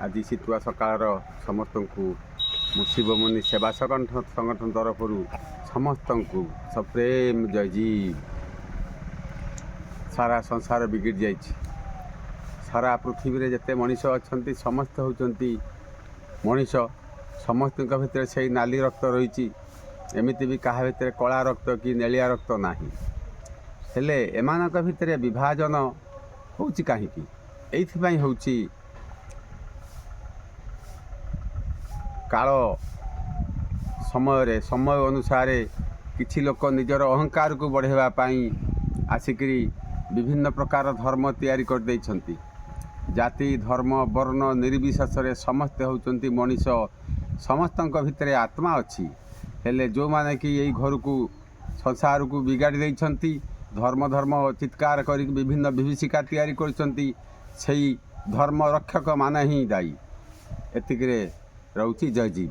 ଆଜି ଶୀତୁଆ ସକାଳର ସମସ୍ତଙ୍କୁ ମୁଁ ଶିବମୁନି ସେବା ସଂଗଠନ ତରଫରୁ ସମସ୍ତଙ୍କୁ ସପ୍ରେମ ଜୟଜୀବ। ସାରା ସଂସାର ବିଗିଡ଼ି ଯାଇଛି। ସାରା ପୃଥିବୀରେ ଯେତେ ମଣିଷ ଅଛନ୍ତି ସମସ୍ତେ ହେଉଛନ୍ତି ମଣିଷ। ସମସ୍ତଙ୍କ ଭିତରେ ସେଇ ନାଲି ରକ୍ତ ରହିଛି। ଏମିତି ବି କାହା ଭିତରେ କଳା ରକ୍ତ କି ନେଳିଆ ରକ୍ତ ନାହିଁ। ହେଲେ ଏମାନଙ୍କ ଭିତରେ ବିଭାଜନ ହେଉଛି କାହିଁକି? ଏଇଥିପାଇଁ ହେଉଛି କାଳ ସମୟ ଅନୁସାରେ କିଛି ଲୋକ ନିଜର ଅହଙ୍କାରକୁ ବଢ଼ାଇବା ପାଇଁ ଆସିକରି ବିଭିନ୍ନ ପ୍ରକାର ଧର୍ମ ତିଆରି କରିଦେଇଛନ୍ତି। ଜାତି ଧର୍ମ ବର୍ଣ୍ଣ ନିର୍ବିଶେଷରେ ସମସ୍ତେ ହେଉଛନ୍ତି ମଣିଷ। ସମସ୍ତଙ୍କ ଭିତରେ ଆତ୍ମା ଅଛି। ହେଲେ ଯେଉଁମାନେ କି ଏଇ ଘରକୁ ସଂସାରକୁ ବିଗାଡ଼ି ଦେଇଛନ୍ତି, ଧର୍ମ ଚିତ୍କାର କରିକି ବିଭିନ୍ନ ବିଭୀଷିକା ତିଆରି କରିଛନ୍ତି, ସେଇ ଧର୍ମ ରକ୍ଷକମାନେ ହିଁ ଦାୟୀ। ଏତିକିରେ ରହୁଛି। ଜୟ ଜୀବ।